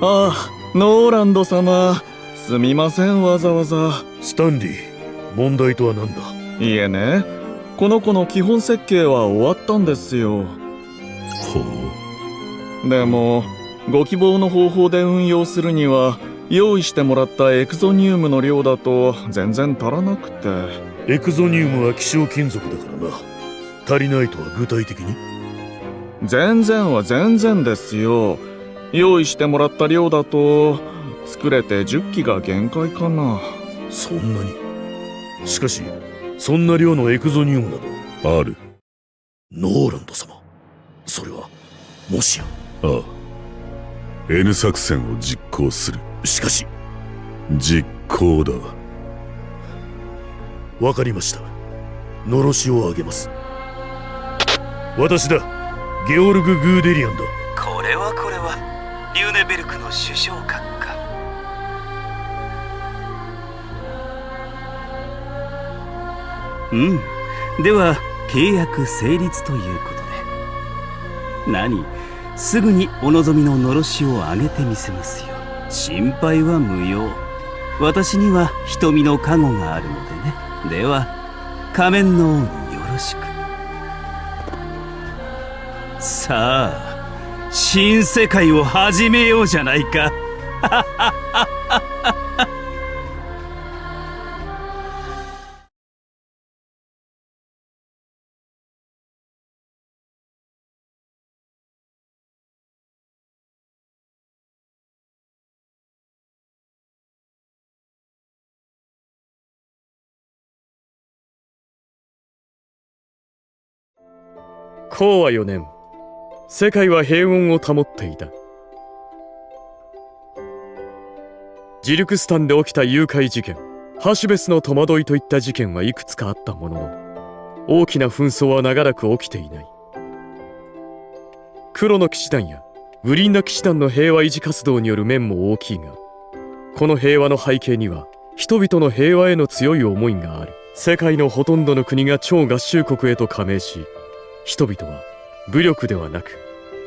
ああ、ノーランド様、すみません、わざわざ。スタンリー、問題とは何だ？いえね、この子の基本設計は終わったんですよ。ほう。でもご希望の方法で運用するには、用意してもらったエクゾニウムの量だと全然足らなくて。エクゾニウムは希少金属だからな。足りないとは具体的に？全然は全然ですよ。用意してもらった量だと作れて10機が限界かな。そんなに？しかしそんな量のエクゾニウムなどある？ノーランド様、それはもしや。ああ、N 作戦を実行する。しかし実行だ。わかりました。のろしをあげます。私だ、ゲオルグ・グーデリアンだ。これはリューネベルクの首相閣下。では契約成立ということで。すぐにお望みののろしをあげてみせますよ。心配は無用。私には瞳の加護があるのでね。では仮面の王によろしく。さあ、新世界を始めようじゃないか。公和4年、世界は平穏を保っていた。ジルクスタンで起きた誘拐事件、ハシュベスの戸惑いといった事件はいくつかあったものの、大きな紛争は長らく起きていない。黒の騎士団やグリーンナ騎士団の平和維持活動による面も大きいが、この平和の背景には人々の平和への強い思いがある。世界のほとんどの国が超合衆国へと加盟し、人々は武力ではなく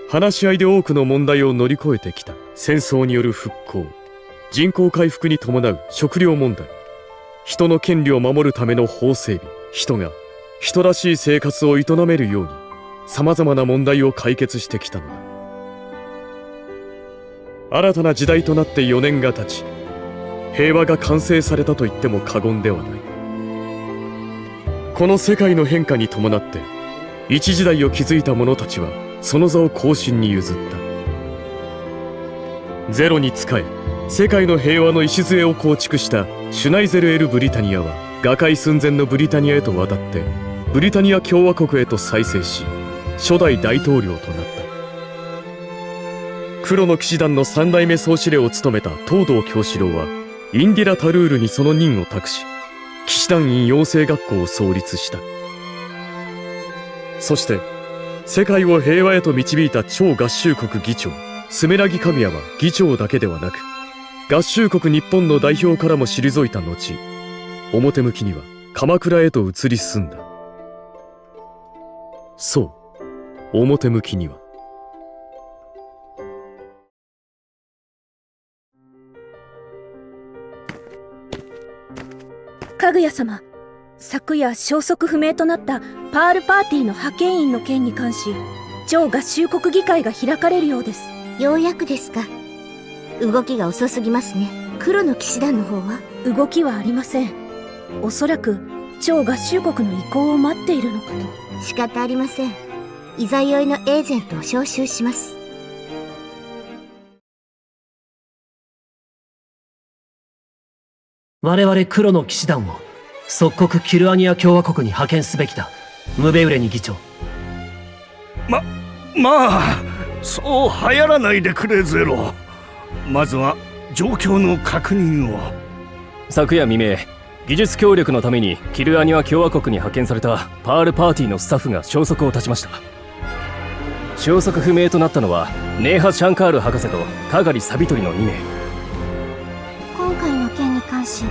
話し合いで多くの問題を乗り越えてきた。戦争による復興、人口回復に伴う食料問題、人の権利を守るための法整備、人が人らしい生活を営めるように様々な問題を解決してきたのだ。新たな時代となって4年が経ち、平和が完成されたと言っても過言ではない。この世界の変化に伴って一時代を築いた者たちはその座を後進に譲った。ゼロに仕え世界の平和の礎を構築したシュナイゼル・エル・ブリタニアは、瓦解寸前のブリタニアへと渡ってブリタニア共和国へと再生し、初代大統領となった。黒の騎士団の3代目総司令を務めた東堂京四郎は、インディラ・タルールにその任を託し、騎士団員養成学校を創立した。そして世界を平和へと導いた超合衆国議長スメラギ神谷は、議長だけではなく合衆国日本の代表からも退いた後、表向きには鎌倉へと移り住んだ。そう、表向きには。かぐや様、昨夜消息不明となったパールパーティーの派遣員の件に関し、超合衆国議会が開かれるようです。ようやくですか。動きが遅すぎますね。黒の騎士団の方は？動きはありません。おそらく超合衆国の意向を待っているのかと。仕方ありません。いざ酔いのエージェントを招集します。我々黒の騎士団を即刻キルアニア共和国に派遣すべきだ。ムベウレニ議長。まあそう流行らないでくれゼロ。まずは状況の確認を。昨夜未明、技術協力のためにキルアニア共和国に派遣されたパールパーティーのスタッフが消息を絶ちました。消息不明となったのはネーハ・シャンカール博士とカガリ・サビトリの2名。今回の件に関し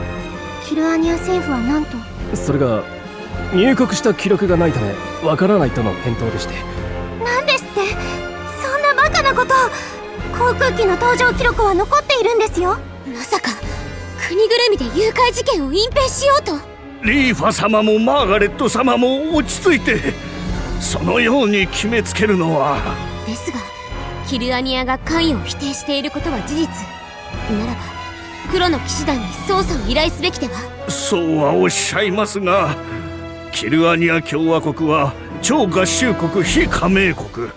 キルアニア政府は何と？それが入国した記録がないためわからないとの返答でして。何ですって？そんなバカなこと。航空機の搭乗記録は残っているんですよ。まさか国ぐるみで誘拐事件を隠蔽しようと。リーファ様もマーガレット様も落ち着いて、そのように決めつけるのは。ですがキルアニアが関与を否定していることは事実ならば、黒の騎士団に捜査を依頼すべきでは。そうはおっしゃいますが、キルアニア共和国は超合衆国非加盟国。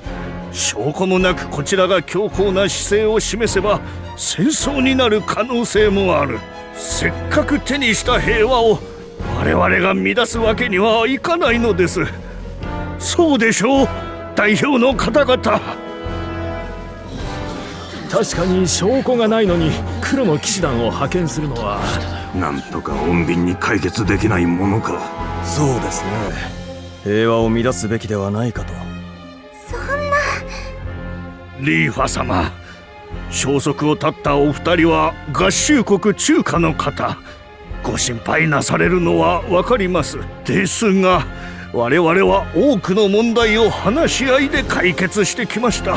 証拠もなくこちらが強硬な姿勢を示せば戦争になる可能性もある。せっかく手にした平和を我々が乱すわけにはいかないのです。そうでしょう、代表の方々。確かに証拠がないのに黒の騎士団を派遣するのはなんとか穏便に解決できないものか。そうですね。平和を乱すべきではないかと。そんな。リーファ様、消息を絶ったお二人は合衆国中華の方。ご心配なされるのは分かります。ですが我々は多くの問題を話し合いで解決してきました。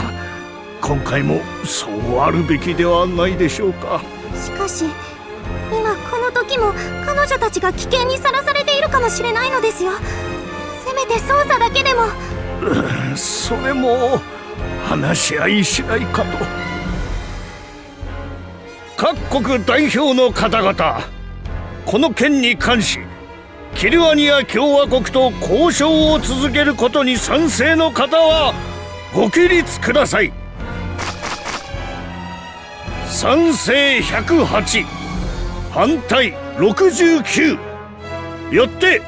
今回もそうあるべきではないでしょうか。しかし今この時も彼女たちが危険にさらされているかもしれないのですよ。せめて捜査だけでも。それも話し合いしないかと。各国代表の方々、この件に関しキルアニア共和国と交渉を続けることに賛成の方はご起立ください。賛成108、反対69。よって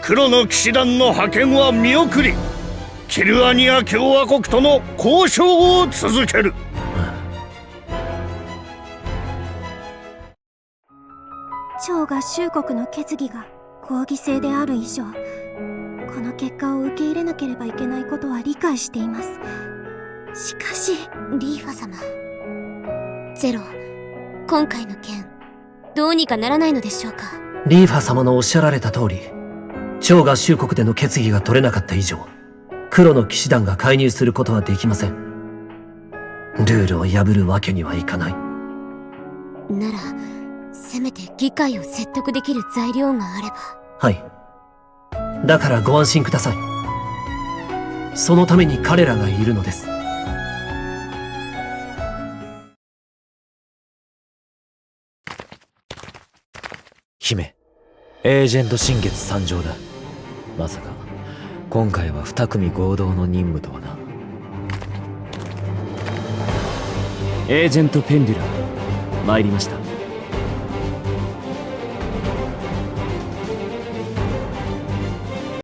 黒の騎士団の派遣は見送り、キルアニア共和国との交渉を続ける。超合衆国の決議が合議制である以上、この結果を受け入れなければいけないことは理解しています。しかしリーファ様、ゼロ、今回の件どうにかならないのでしょうか。リーファ様のおっしゃられた通り、超合衆国での決議が取れなかった以上、黒の騎士団が介入することはできません。ルールを破るわけにはいかない。ならせめて議会を説得できる材料があれば。はい。だからご安心ください。そのために彼らがいるのです。姫、エージェント新月参上だ。まさか今回は2組合同の任務とはな。エージェントペンデュラム参りました。